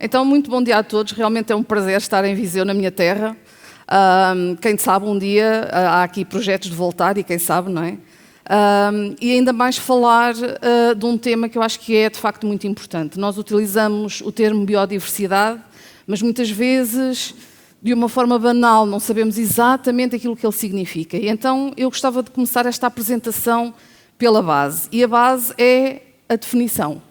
Então, muito bom dia a todos. Realmente é um prazer estar em Viseu, na minha terra. Quem sabe um dia há aqui projetos de voltar e quem sabe, não é? E ainda mais falar de um tema que eu acho que é de facto muito importante. Nós utilizamos o termo biodiversidade, mas muitas vezes de uma forma banal, não sabemos exatamente aquilo que ele significa. E então eu gostava de começar esta apresentação pela base. E a base é a definição.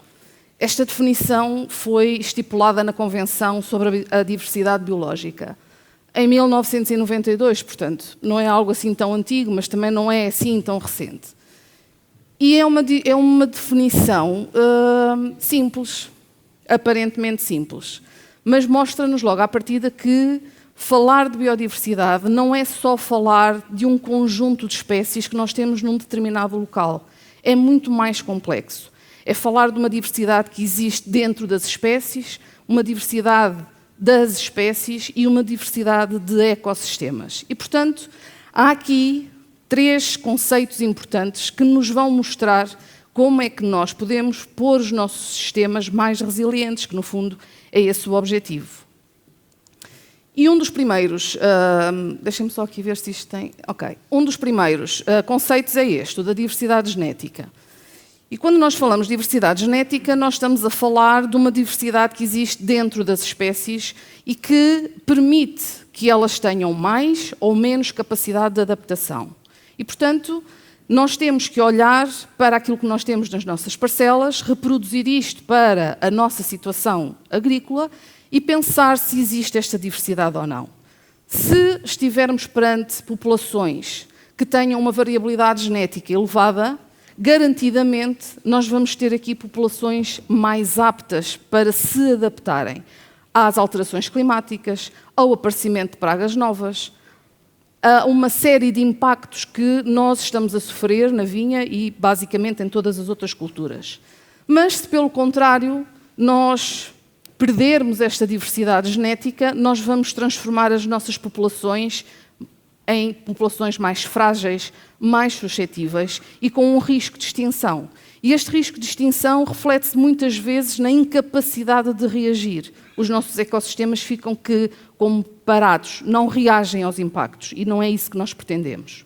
Esta definição foi estipulada na Convenção sobre a Diversidade Biológica em 1992, portanto, não é algo assim tão antigo, mas também não é assim tão recente. E é uma definição simples, aparentemente simples, mas mostra-nos logo à partida que falar de biodiversidade não é só falar de um conjunto de espécies que nós temos num determinado local. É muito mais complexo. É falar de uma diversidade que existe dentro das espécies, uma diversidade das espécies e uma diversidade de ecossistemas. E, portanto, há aqui 3 conceitos importantes que nos vão mostrar como é que nós podemos pôr os nossos sistemas mais resilientes, que, no fundo, é esse o objetivo. E um dos primeiros, deixem-me só aqui ver se isto tem... Ok. Um dos primeiros conceitos é este, o da diversidade genética. E quando nós falamos de diversidade genética, nós estamos a falar de uma diversidade que existe dentro das espécies e que permite que elas tenham mais ou menos capacidade de adaptação. E, portanto, nós temos que olhar para aquilo que nós temos nas nossas parcelas, reproduzir isto para a nossa situação agrícola e pensar se existe esta diversidade ou não. Se estivermos perante populações que tenham uma variabilidade genética elevada, garantidamente nós vamos ter aqui populações mais aptas para se adaptarem às alterações climáticas, ao aparecimento de pragas novas, a uma série de impactos que nós estamos a sofrer na vinha e basicamente em todas as outras culturas. Mas se pelo contrário nós perdermos esta diversidade genética, nós vamos transformar as nossas populações em populações mais frágeis, mais suscetíveis e com um risco de extinção. E este risco de extinção reflete-se muitas vezes na incapacidade de reagir. Os nossos ecossistemas ficam como parados, não reagem aos impactos e não é isso que nós pretendemos.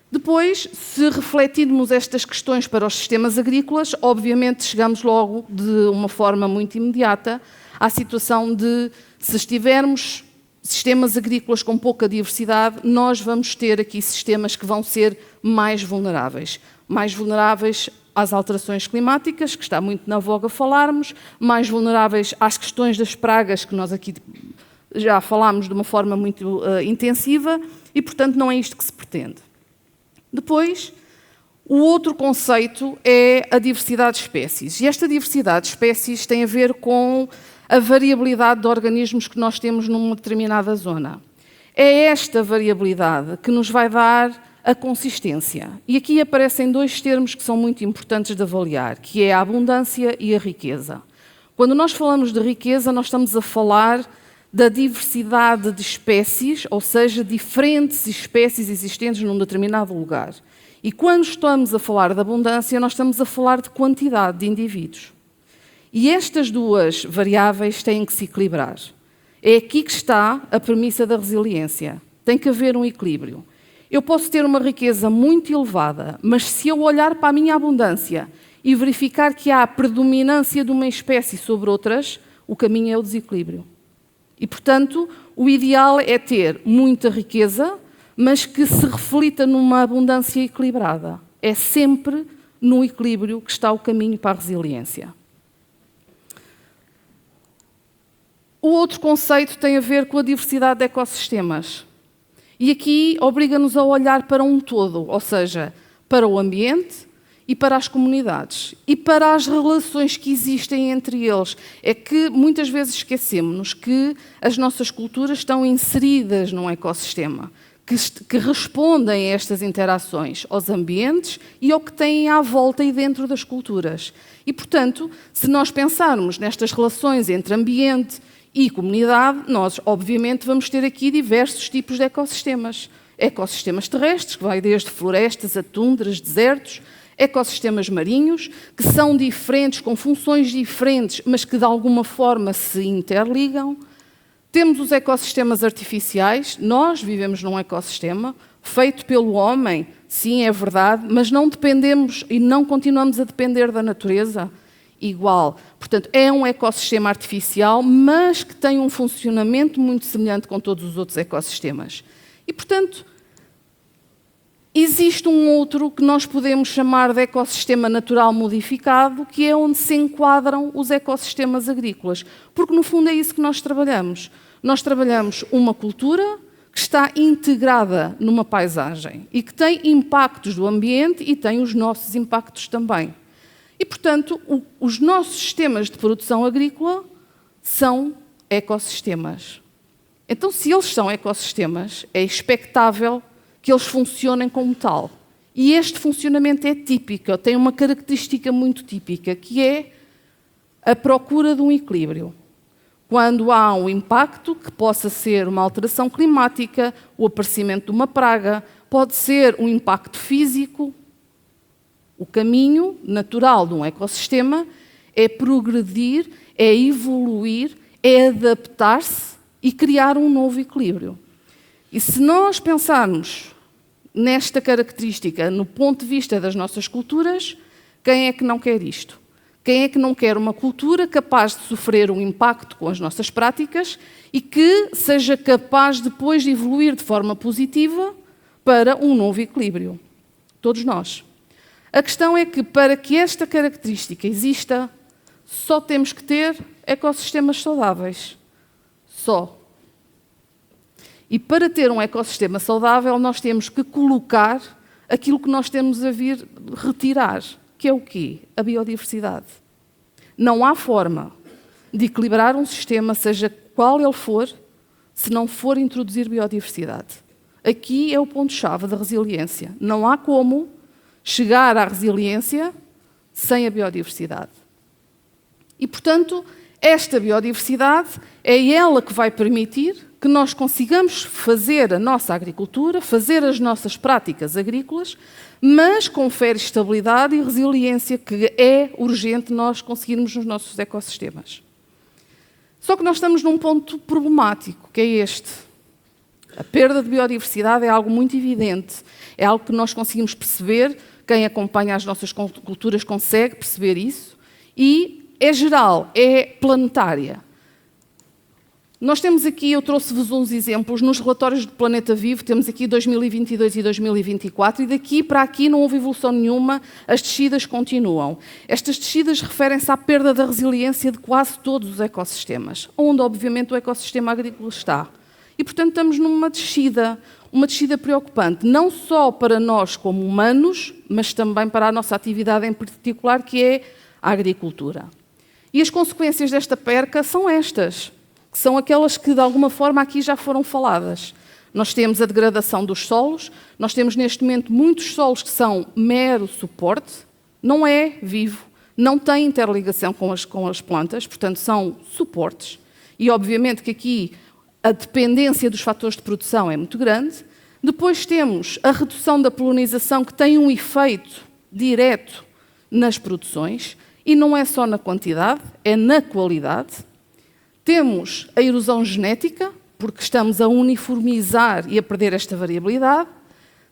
Depois, se refletirmos estas questões para os sistemas agrícolas, obviamente chegamos logo de uma forma muito imediata à situação de, se estivermos sistemas agrícolas com pouca diversidade, nós vamos ter aqui sistemas que vão ser mais vulneráveis às alterações climáticas, que está muito na voga falarmos, mais vulneráveis às questões das pragas, que nós aqui já falámos de uma forma muito intensiva, e, portanto, não é isto que se pretende. Depois, o outro conceito é a diversidade de espécies. E esta diversidade de espécies tem a ver com a variabilidade de organismos que nós temos numa determinada zona. É esta variabilidade que nos vai dar a consistência. E aqui aparecem 2 termos que são muito importantes de avaliar, que é a abundância e a riqueza. Quando nós falamos de riqueza, nós estamos a falar da diversidade de espécies, ou seja, diferentes espécies existentes num determinado lugar. E quando estamos a falar de abundância, nós estamos a falar de quantidade de indivíduos. E estas 2 variáveis têm que se equilibrar. É aqui que está a premissa da resiliência. Tem que haver um equilíbrio. Eu posso ter uma riqueza muito elevada, mas se eu olhar para a minha abundância e verificar que há a predominância de uma espécie sobre outras, o caminho é o desequilíbrio. E, portanto, o ideal é ter muita riqueza, mas que se reflita numa abundância equilibrada. É sempre no equilíbrio que está o caminho para a resiliência. O outro conceito tem a ver com a diversidade de ecossistemas. E aqui obriga-nos a olhar para um todo, ou seja, para o ambiente e para as comunidades. E para as relações que existem entre eles. É que muitas vezes esquecemos que as nossas culturas estão inseridas num ecossistema, que respondem a estas interações, aos ambientes e ao que têm à volta e dentro das culturas. E, portanto, se nós pensarmos nestas relações entre ambiente e comunidade, nós, obviamente, vamos ter aqui diversos tipos de ecossistemas. Ecossistemas terrestres, que vai desde florestas a tundras, desertos, ecossistemas marinhos, que são diferentes, com funções diferentes, mas que de alguma forma se interligam. Temos os ecossistemas artificiais, nós vivemos num ecossistema feito pelo homem, sim, é verdade, mas não dependemos e não continuamos a depender da natureza igual. Portanto, é um ecossistema artificial, mas que tem um funcionamento muito semelhante com todos os outros ecossistemas. E, portanto, existe um outro que nós podemos chamar de ecossistema natural modificado, que é onde se enquadram os ecossistemas agrícolas. Porque, no fundo, é isso que nós trabalhamos. Nós trabalhamos uma cultura que está integrada numa paisagem e que tem impactos do ambiente e tem os nossos impactos também. E, portanto, os nossos sistemas de produção agrícola são ecossistemas. Então, se eles são ecossistemas, é expectável que eles funcionem como tal. E este funcionamento é típico, tem uma característica muito típica, que é a procura de um equilíbrio. Quando há um impacto, que possa ser uma alteração climática, o aparecimento de uma praga, pode ser um impacto físico. O caminho natural de um ecossistema é progredir, é evoluir, é adaptar-se e criar um novo equilíbrio. E se nós pensarmos nesta característica no ponto de vista das nossas culturas, quem é que não quer isto? Quem é que não quer uma cultura capaz de sofrer um impacto com as nossas práticas e que seja capaz depois de evoluir de forma positiva para um novo equilíbrio? Todos nós. A questão é que, para que esta característica exista, só temos que ter ecossistemas saudáveis. Só. E para ter um ecossistema saudável, nós temos que colocar aquilo que nós temos a vir retirar, que é o quê? A biodiversidade. Não há forma de equilibrar um sistema, seja qual ele for, se não for introduzir biodiversidade. Aqui é o ponto-chave da resiliência. Não há como chegar à resiliência sem a biodiversidade. E, portanto, esta biodiversidade é ela que vai permitir que nós consigamos fazer a nossa agricultura, fazer as nossas práticas agrícolas, mas confere estabilidade e resiliência que é urgente nós conseguirmos nos nossos ecossistemas. Só que nós estamos num ponto problemático, que é este. A perda de biodiversidade é algo muito evidente, é algo que nós conseguimos perceber, quem acompanha as nossas culturas consegue perceber isso, e é geral, é planetária. Nós temos aqui, eu trouxe-vos uns exemplos, nos relatórios do Planeta Vivo, temos aqui 2022 e 2024, e daqui para aqui não houve evolução nenhuma, as descidas continuam. Estas descidas referem-se à perda da resiliência de quase todos os ecossistemas, onde, obviamente, o ecossistema agrícola está. E, portanto, estamos numa descida, uma descida preocupante, não só para nós como humanos, mas também para a nossa atividade em particular, que é a agricultura. E as consequências desta perca são estas, que são aquelas que, de alguma forma, aqui já foram faladas. Nós temos a degradação dos solos, nós temos, neste momento, muitos solos que são mero suporte, não é vivo, não tem interligação com as plantas, portanto, são suportes. E, obviamente, que aqui a dependência dos fatores de produção é muito grande. Depois temos a redução da polinização, que tem um efeito direto nas produções, e não é só na quantidade, é na qualidade. Temos a erosão genética, porque estamos a uniformizar e a perder esta variabilidade.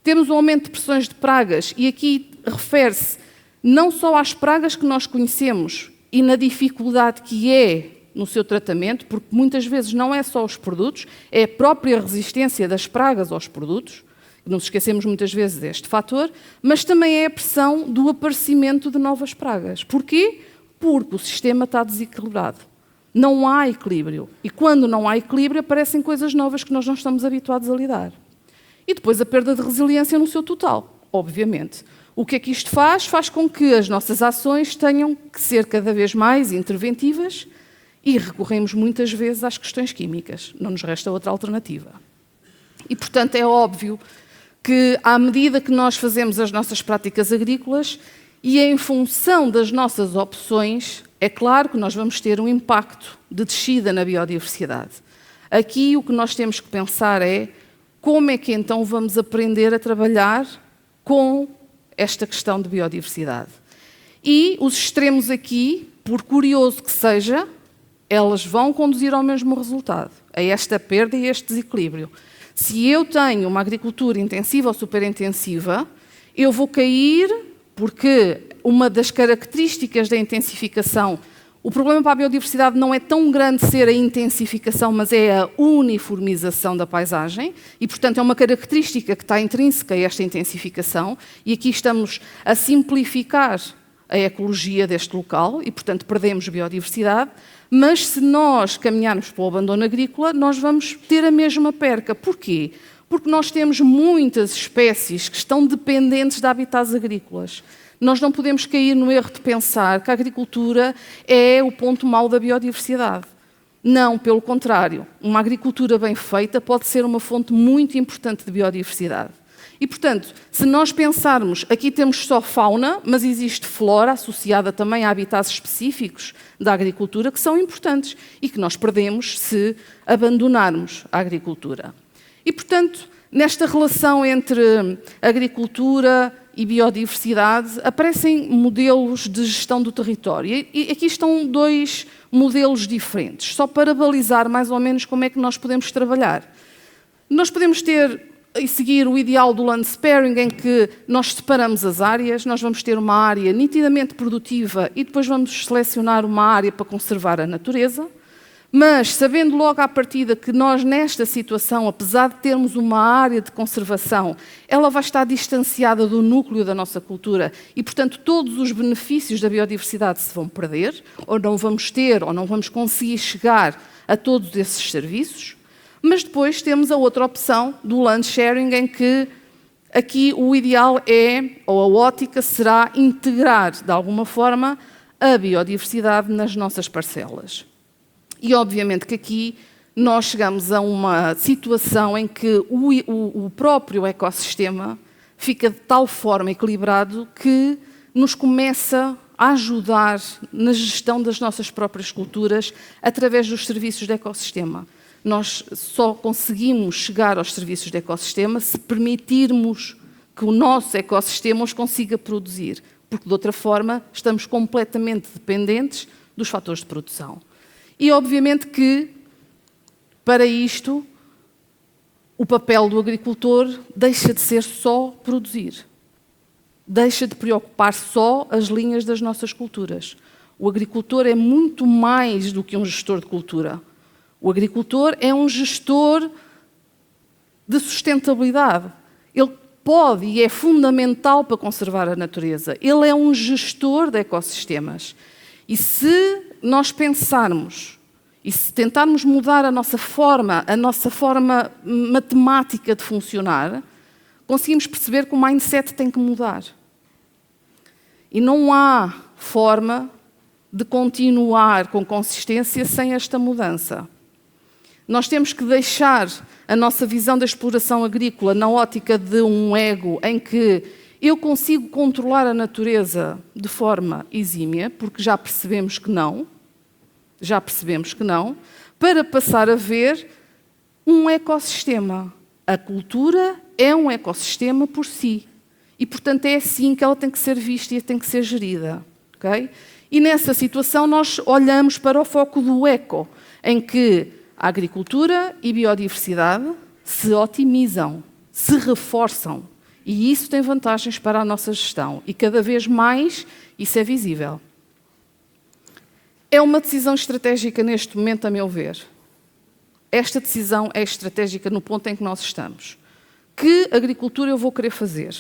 Temos o aumento de pressões de pragas, e aqui refere-se não só às pragas que nós conhecemos e na dificuldade que é no seu tratamento, porque muitas vezes não é só os produtos, é a própria resistência das pragas aos produtos, não nos esquecemos muitas vezes deste fator, mas também é a pressão do aparecimento de novas pragas. Porquê? Porque o sistema está desequilibrado. Não há equilíbrio. E quando não há equilíbrio, aparecem coisas novas que nós não estamos habituados a lidar. E depois a perda de resiliência no seu total, obviamente. O que é que isto faz? Faz com que as nossas ações tenham que ser cada vez mais interventivas e recorremos muitas vezes às questões químicas. Não nos resta outra alternativa. E, portanto, é óbvio que, à medida que nós fazemos as nossas práticas agrícolas e em função das nossas opções, é claro que nós vamos ter um impacto de descida na biodiversidade. Aqui o que nós temos que pensar é como é que então vamos aprender a trabalhar com esta questão de biodiversidade. E os extremos aqui, por curioso que seja, elas vão conduzir ao mesmo resultado, a esta perda e este desequilíbrio. Se eu tenho uma agricultura intensiva ou superintensiva, eu vou cair, porque uma das características da intensificação, o problema para a biodiversidade não é tão grande ser a intensificação, mas é a uniformização da paisagem, e, portanto, é uma característica que está intrínseca a esta intensificação, e aqui estamos a simplificar a ecologia deste local, e, portanto, perdemos biodiversidade, mas se nós caminharmos para o abandono agrícola, nós vamos ter a mesma perca. Porquê? Porque nós temos muitas espécies que estão dependentes de habitats agrícolas. Nós não podemos cair no erro de pensar que a agricultura é o ponto mau da biodiversidade. Não, pelo contrário. Uma agricultura bem feita pode ser uma fonte muito importante de biodiversidade. E, portanto, se nós pensarmos, aqui temos só fauna, mas existe flora associada também a habitats específicos da agricultura que são importantes e que nós perdemos se abandonarmos a agricultura. E, portanto, nesta relação entre agricultura e biodiversidade, aparecem modelos de gestão do território. E aqui estão dois modelos diferentes, só para balizar mais ou menos como é que nós podemos trabalhar. Nós podemos ter e seguir o ideal do land sparing, em que nós separamos as áreas, nós vamos ter uma área nitidamente produtiva e depois vamos selecionar uma área para conservar a natureza, mas sabendo logo à partida que nós nesta situação, apesar de termos uma área de conservação, ela vai estar distanciada do núcleo da nossa cultura e, portanto, todos os benefícios da biodiversidade se vão perder, ou não vamos ter, ou não vamos conseguir chegar a todos esses serviços. Mas depois temos a outra opção do land sharing, em que aqui o ideal é, ou a ótica será integrar, de alguma forma, a biodiversidade nas nossas parcelas. E, obviamente, que aqui nós chegamos a uma situação em que o próprio ecossistema fica de tal forma equilibrado que nos começa a ajudar na gestão das nossas próprias culturas através dos serviços de ecossistema. Nós só conseguimos chegar aos serviços de ecossistema se permitirmos que o nosso ecossistema os consiga produzir, porque, de outra forma, estamos completamente dependentes dos fatores de produção. E, obviamente, que, para isto, o papel do agricultor deixa de ser só produzir. Deixa de preocupar só as linhas das nossas culturas. O agricultor é muito mais do que um gestor de cultura. O agricultor é um gestor de sustentabilidade. Ele pode e é fundamental para conservar a natureza. Ele é um gestor de ecossistemas. E se nós pensarmos e se tentarmos mudar a nossa forma matemática de funcionar, conseguimos perceber que o mindset tem que mudar. E não há forma de continuar com consistência sem esta mudança. Nós temos que deixar a nossa visão da exploração agrícola na ótica de um ego em que eu consigo controlar a natureza de forma exímia, porque já percebemos que não, para passar a ver um ecossistema. A cultura é um ecossistema por si. E, portanto, é assim que ela tem que ser vista e tem que ser gerida. Okay? E nessa situação nós olhamos para o foco do eco, em que a agricultura e biodiversidade se otimizam, se reforçam. E isso tem vantagens para a nossa gestão. E cada vez mais isso é visível. É uma decisão estratégica neste momento, a meu ver. Esta decisão é estratégica no ponto em que nós estamos. Que agricultura eu vou querer fazer?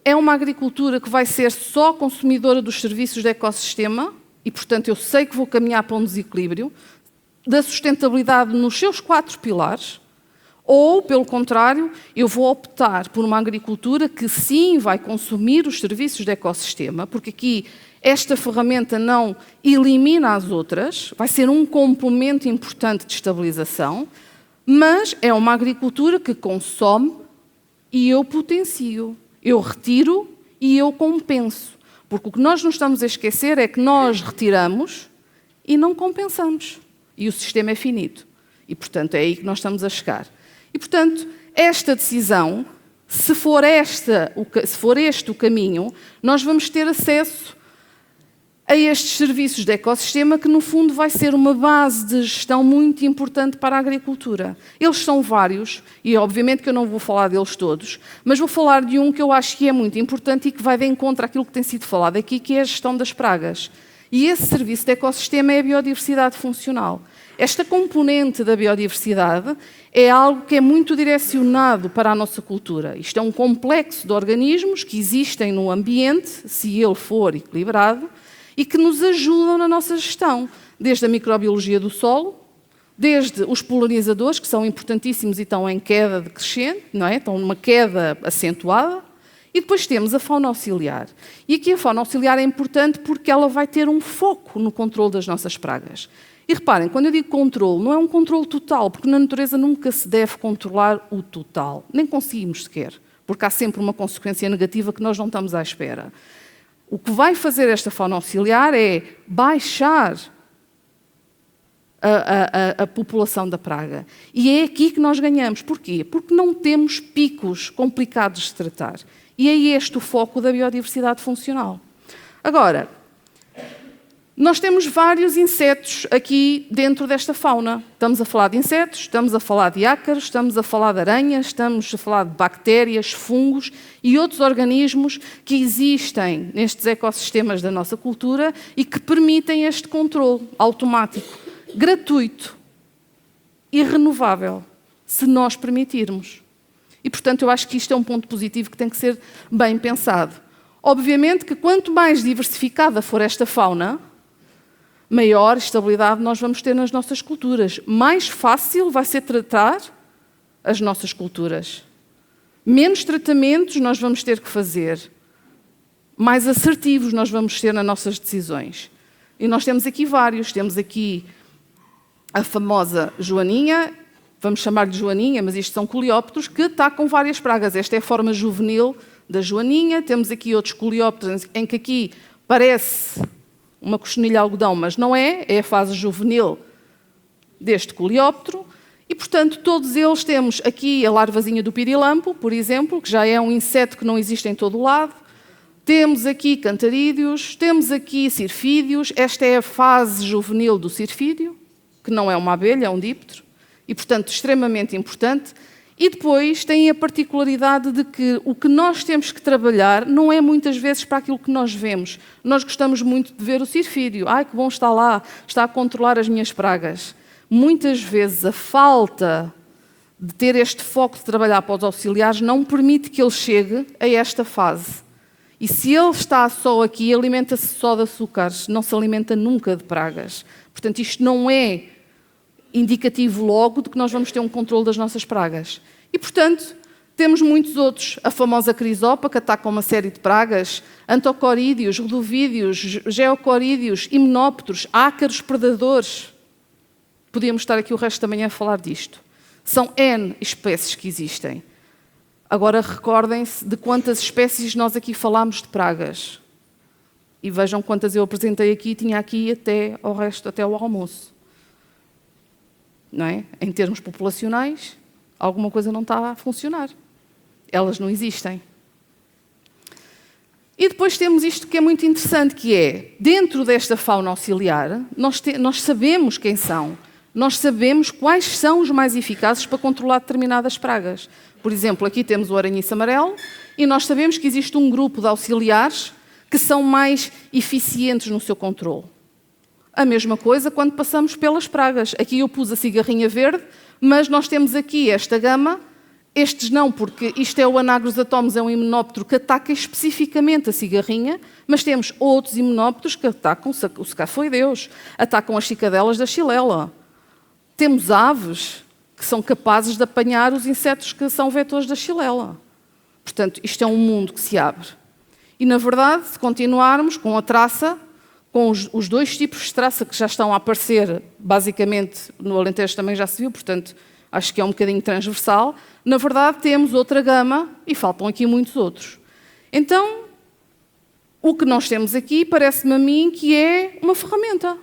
É uma agricultura que vai ser só consumidora dos serviços do ecossistema e, portanto, eu sei que vou caminhar para um desequilíbrio da sustentabilidade nos seus 4 pilares, ou, pelo contrário, eu vou optar por uma agricultura que sim vai consumir os serviços de ecossistema, porque aqui esta ferramenta não elimina as outras, vai ser um complemento importante de estabilização, mas é uma agricultura que consome e eu potencio, eu retiro e eu compenso. Porque o que nós não estamos a esquecer é que nós retiramos e não compensamos. E o sistema é finito. E, portanto, é aí que nós estamos a chegar. E, portanto, esta decisão Se for este o caminho, nós vamos ter acesso a estes serviços de ecossistema que, no fundo, vai ser uma base de gestão muito importante para a agricultura. Eles são vários, e obviamente que eu não vou falar deles todos, mas vou falar de um que eu acho que é muito importante e que vai de encontro àquilo que tem sido falado aqui, que é a gestão das pragas. E esse serviço de ecossistema é a biodiversidade funcional. Esta componente da biodiversidade é algo que é muito direcionado para a nossa cultura. Isto é um complexo de organismos que existem no ambiente, se ele for equilibrado, e que nos ajudam na nossa gestão, desde a microbiologia do solo, desde os polinizadores, que são importantíssimos e estão em queda decrescente, não é? Estão numa queda acentuada, e depois temos a fauna auxiliar. E aqui a fauna auxiliar é importante porque ela vai ter um foco no controle das nossas pragas. E reparem, quando eu digo controle, não é um controle total, porque na natureza nunca se deve controlar o total, nem conseguimos sequer, porque há sempre uma consequência negativa que nós não estamos à espera. O que vai fazer esta fauna auxiliar é baixar a população da praga. E é aqui que nós ganhamos. Porquê? Porque não temos picos complicados de tratar. E é este o foco da biodiversidade funcional. Agora, nós temos vários insetos aqui dentro desta fauna. Estamos a falar de insetos, estamos a falar de ácaros, estamos a falar de aranhas, estamos a falar de bactérias, fungos e outros organismos que existem nestes ecossistemas da nossa cultura e que permitem este controle automático, gratuito e renovável, se nós permitirmos. E, portanto, eu acho que isto é um ponto positivo que tem que ser bem pensado. Obviamente que quanto mais diversificada for esta fauna, maior estabilidade nós vamos ter nas nossas culturas. Mais fácil vai ser tratar as nossas culturas. Menos tratamentos nós vamos ter que fazer. Mais assertivos nós vamos ser nas nossas decisões. E nós temos aqui vários. Temos aqui a famosa joaninha, vamos chamar-lhe joaninha, mas isto são coleópteros que atacam várias pragas. Esta é a forma juvenil da joaninha. Temos aqui outros coleópteros em que aqui parece uma cochinilha de algodão, mas não é, é a fase juvenil deste coleóptero. E, portanto, todos eles temos aqui a larvazinha do pirilampo, por exemplo, que já é um inseto que não existe em todo o lado. Temos aqui cantarídeos, temos aqui cirfídeos. Esta é a fase juvenil do cirfídeo, que não é uma abelha, é um díptero, e, portanto, extremamente importante. E depois tem a particularidade de que o que nós temos que trabalhar não é muitas vezes para aquilo que nós vemos. Nós gostamos muito de ver o cirfídeo. Ai, que bom está lá, está a controlar as minhas pragas. Muitas vezes a falta de ter este foco de trabalhar para os auxiliares não permite que ele chegue a esta fase. E se ele está só aqui, alimenta-se só de açúcares, não se alimenta nunca de pragas. Portanto, isto não é indicativo logo de que nós vamos ter um controle das nossas pragas. E, portanto, temos muitos outros. A famosa crisopa, que ataca uma série de pragas, antocorídeos, rodovídeos, geocorídeos, himenópteros, ácaros predadores. Podíamos estar aqui o resto da manhã a falar disto. São N espécies que existem. Agora, recordem-se de quantas espécies nós aqui falámos de pragas. E vejam quantas eu apresentei aqui, tinha aqui até ao resto, até ao almoço. Não é? Em termos populacionais, alguma coisa não está a funcionar. Elas não existem. E depois temos isto que é muito interessante, que é, dentro desta fauna auxiliar, nós sabemos quem são. Nós sabemos quais são os mais eficazes para controlar determinadas pragas. Por exemplo, aqui temos o aranhiço amarelo e nós sabemos que existe um grupo de auxiliares que são mais eficientes no seu controle. A mesma coisa quando passamos pelas pragas. Aqui eu pus a cigarrinha verde, mas nós temos aqui esta gama, estes não, porque isto é o Anagrosatomes, é um himenóptero que ataca especificamente a cigarrinha, mas temos outros himenópteros que atacam o scafoideus, atacam as cicadelas da xilela. Temos aves que são capazes de apanhar os insetos que são vetores da xilela. Portanto, isto é um mundo que se abre. E, na verdade, se continuarmos com a traça, com os dois tipos de traça que já estão a aparecer, basicamente, no Alentejo também já se viu, portanto, acho que é um bocadinho transversal, na verdade temos outra gama e faltam aqui muitos outros. Então, o que nós temos aqui parece-me a mim que é uma ferramenta.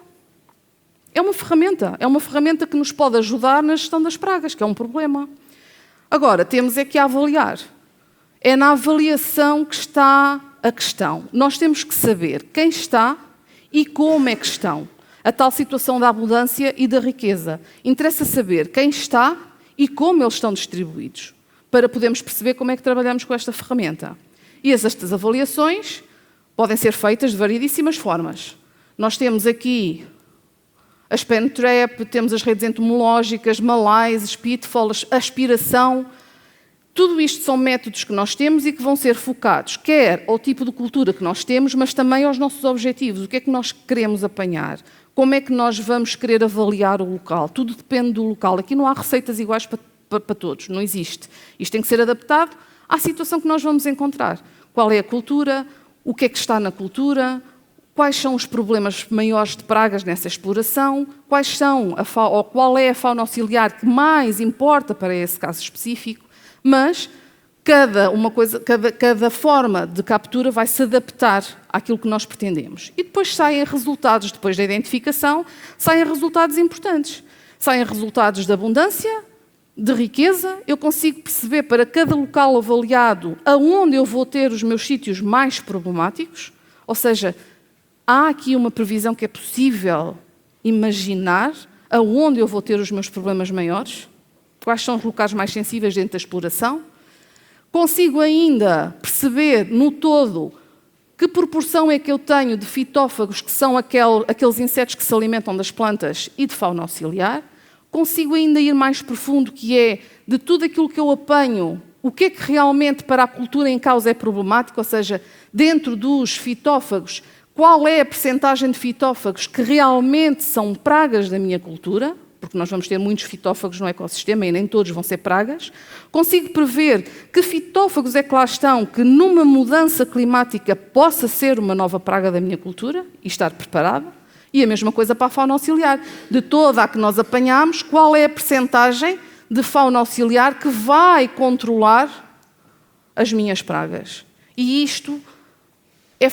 É uma ferramenta que nos pode ajudar na gestão das pragas, que é um problema. Agora, temos é que avaliar. É na avaliação que está a questão. Nós temos que saber quem está e como é que estão. A tal situação da abundância e da riqueza. Interessa saber quem está e como eles estão distribuídos, para podermos perceber como é que trabalhamos com esta ferramenta. E estas avaliações podem ser feitas de variedíssimas formas. Nós temos aqui a Span Trap, temos as redes entomológicas, Malaise, Spitfall, aspiração. Tudo isto são métodos que nós temos e que vão ser focados, quer ao tipo de cultura que nós temos, mas também aos nossos objetivos. O que é que nós queremos apanhar? Como é que nós vamos querer avaliar o local? Tudo depende do local. Aqui não há receitas iguais para todos, não existe. Isto tem que ser adaptado à situação que nós vamos encontrar. Qual é a cultura? O que é que está na cultura? Quais são os problemas maiores de pragas nessa exploração? Qual é a fauna auxiliar que mais importa para esse caso específico? Mas cada forma de captura vai se adaptar àquilo que nós pretendemos. E depois saem resultados, depois da identificação, saem resultados importantes. Saem resultados de abundância, de riqueza. Eu consigo perceber para cada local avaliado aonde eu vou ter os meus sítios mais problemáticos. Ou seja, há aqui uma previsão que é possível imaginar aonde eu vou ter os meus problemas maiores. Quais são os locais mais sensíveis dentro da exploração? Consigo ainda perceber, no todo, que proporção é que eu tenho de fitófagos, que são aqueles insetos que se alimentam das plantas, e de fauna auxiliar. Consigo ainda ir mais profundo, que é, de tudo aquilo que eu apanho, o que é que realmente para a cultura em causa é problemático, ou seja, dentro dos fitófagos, qual é a percentagem de fitófagos que realmente são pragas da minha cultura, porque nós vamos ter muitos fitófagos no ecossistema e nem todos vão ser pragas. Consigo prever que fitófagos é que lá estão, que numa mudança climática possa ser uma nova praga da minha cultura e estar preparado. E a mesma coisa para a fauna auxiliar. De toda a que nós apanhamos, qual é a percentagem de fauna auxiliar que vai controlar as minhas pragas? E isto é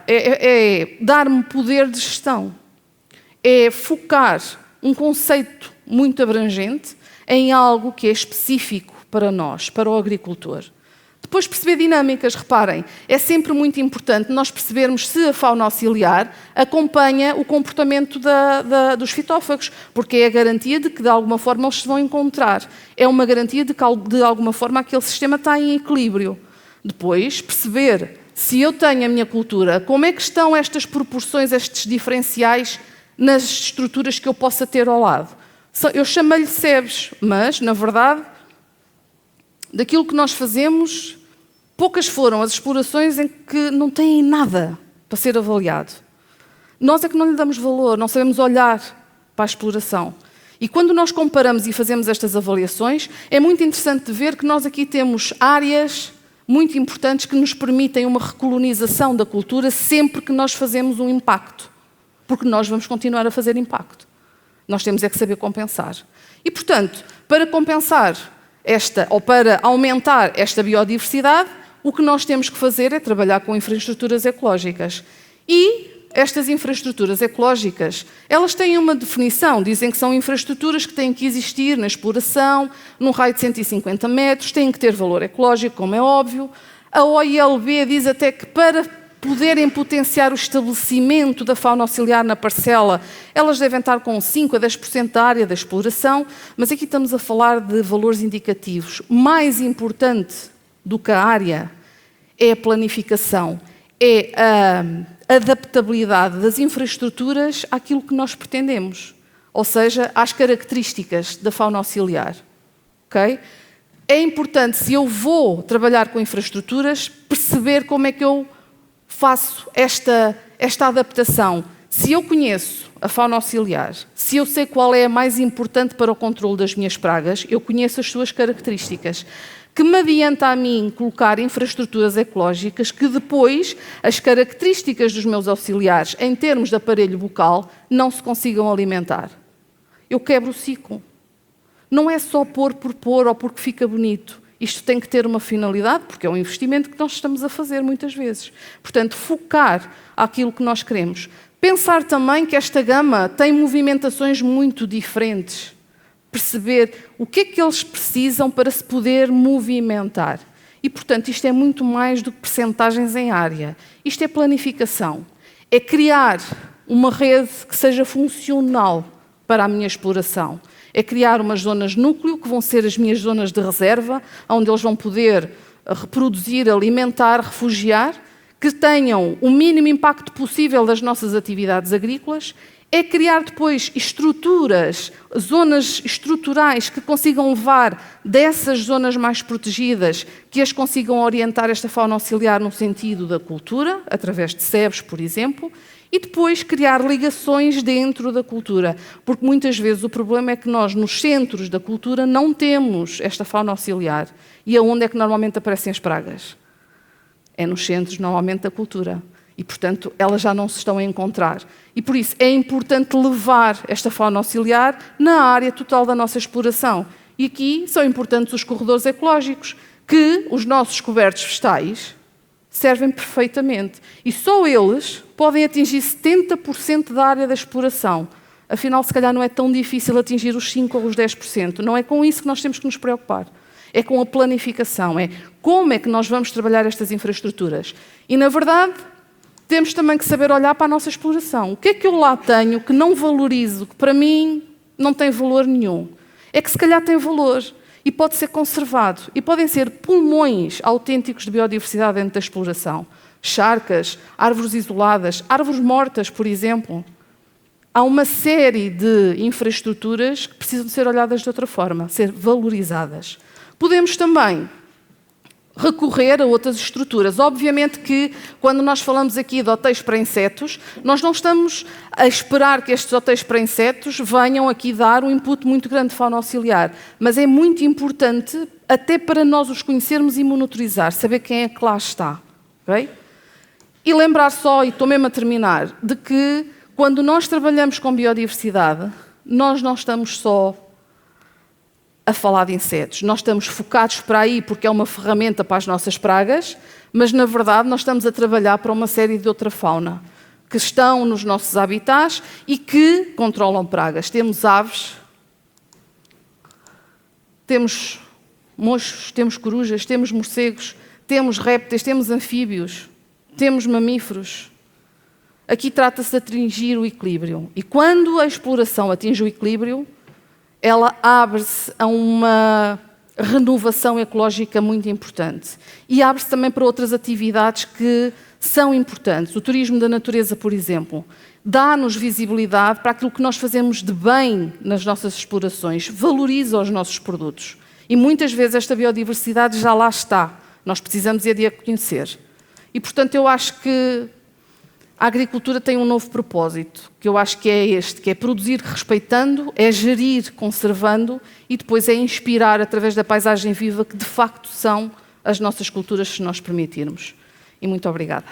é dar-me poder de gestão. É focar um conceito muito abrangente em algo que é específico para nós, para o agricultor. Depois perceber dinâmicas, reparem, é sempre muito importante nós percebermos se a fauna auxiliar acompanha o comportamento dos fitófagos, porque é a garantia de que de alguma forma eles se vão encontrar. É uma garantia de que de alguma forma aquele sistema está em equilíbrio. Depois perceber se eu tenho a minha cultura, como é que estão estas proporções, estes diferenciais nas estruturas que eu possa ter ao lado. Eu chamo-lhe SEBs, mas, na verdade, daquilo que nós fazemos, poucas foram as explorações em que não têm nada para ser avaliado. Nós é que não lhe damos valor, não sabemos olhar para a exploração. E quando nós comparamos e fazemos estas avaliações, é muito interessante ver que nós aqui temos áreas muito importantes que nos permitem uma recolonização da cultura sempre que nós fazemos um impacto. Porque nós vamos continuar a fazer impacto. Nós temos é que saber compensar. E, portanto, para compensar ou para aumentar esta biodiversidade, o que nós temos que fazer é trabalhar com infraestruturas ecológicas. E estas infraestruturas ecológicas, elas têm uma definição, dizem que são infraestruturas que têm que existir na exploração, num raio de 150 metros, têm que ter valor ecológico, como é óbvio. A OILB diz até que para poderem potenciar o estabelecimento da fauna auxiliar na parcela, elas devem estar com 5 a 10% da área da exploração, mas aqui estamos a falar de valores indicativos. Mais importante do que a área é a planificação, é a adaptabilidade das infraestruturas àquilo que nós pretendemos, ou seja, às características da fauna auxiliar. Okay? É importante, se eu vou trabalhar com infraestruturas, perceber como é que eu faço esta adaptação. Se eu conheço a fauna auxiliar, se eu sei qual é a mais importante para o controle das minhas pragas, eu conheço as suas características. Que me adianta a mim colocar infraestruturas ecológicas que depois as características dos meus auxiliares, em termos de aparelho bucal, não se consigam alimentar? Eu quebro o ciclo. Não é só pôr por pôr ou porque fica bonito. Isto tem que ter uma finalidade, porque é um investimento que nós estamos a fazer muitas vezes. Portanto, focar aquilo que nós queremos. Pensar também que esta gama tem movimentações muito diferentes. Perceber o que é que eles precisam para se poder movimentar. E, portanto, isto é muito mais do que percentagens em área. Isto é planificação. É criar uma rede que seja funcional para a minha exploração. É criar umas zonas núcleo, que vão ser as minhas zonas de reserva, onde eles vão poder reproduzir, alimentar, refugiar, que tenham o mínimo impacto possível das nossas atividades agrícolas. É criar depois estruturas, zonas estruturais que consigam levar dessas zonas mais protegidas, que as consigam orientar esta fauna auxiliar no sentido da cultura, através de SEBs, por exemplo, e depois criar ligações dentro da cultura. Porque muitas vezes o problema é que nós, nos centros da cultura, não temos esta fauna auxiliar. E aonde é que normalmente aparecem as pragas? É nos centros, normalmente, da cultura. E, portanto, elas já não se estão a encontrar. E, por isso, é importante levar esta fauna auxiliar na área total da nossa exploração. E aqui são importantes os corredores ecológicos, que os nossos cobertos vegetais servem perfeitamente. E só eles podem atingir 70% da área da exploração. Afinal, se calhar não é tão difícil atingir os 5% ou os 10%. Não é com isso que nós temos que nos preocupar. É com a planificação. É como é que nós vamos trabalhar estas infraestruturas. E, na verdade, temos também que saber olhar para a nossa exploração. O que é que eu lá tenho que não valorizo, que para mim não tem valor nenhum? É que se calhar tem valor e pode ser conservado. E podem ser pulmões autênticos de biodiversidade dentro da exploração. Charcas, árvores isoladas, árvores mortas, por exemplo. Há uma série de infraestruturas que precisam de ser olhadas de outra forma, ser valorizadas. Podemos também recorrer a outras estruturas. Obviamente que, quando nós falamos aqui de hotéis para insetos, nós não estamos a esperar que estes hotéis para insetos venham aqui dar um input muito grande de fauna auxiliar, mas é muito importante, até para nós os conhecermos e monitorizar, saber quem é que lá está. Okay? E lembrar só, e estou mesmo a terminar, de que, quando nós trabalhamos com biodiversidade, nós não estamos só a falar de insetos. Nós estamos focados para aí porque é uma ferramenta para as nossas pragas, mas, na verdade, nós estamos a trabalhar para uma série de outra fauna que estão nos nossos habitats e que controlam pragas. Temos aves, temos mochos, temos corujas, temos morcegos, temos répteis, temos anfíbios, temos mamíferos. Aqui trata-se de atingir o equilíbrio. E quando a exploração atinge o equilíbrio, ela abre-se a uma renovação ecológica muito importante. E abre-se também para outras atividades que são importantes. O turismo da natureza, por exemplo, dá-nos visibilidade para aquilo que nós fazemos de bem nas nossas explorações, valoriza os nossos produtos. E muitas vezes esta biodiversidade já lá está. Nós precisamos de a conhecer. E, portanto, eu acho que a agricultura tem um novo propósito, que eu acho que é este, que é produzir respeitando, é gerir conservando e depois é inspirar através da paisagem viva que de facto são as nossas culturas, se nós permitirmos. E muito obrigada.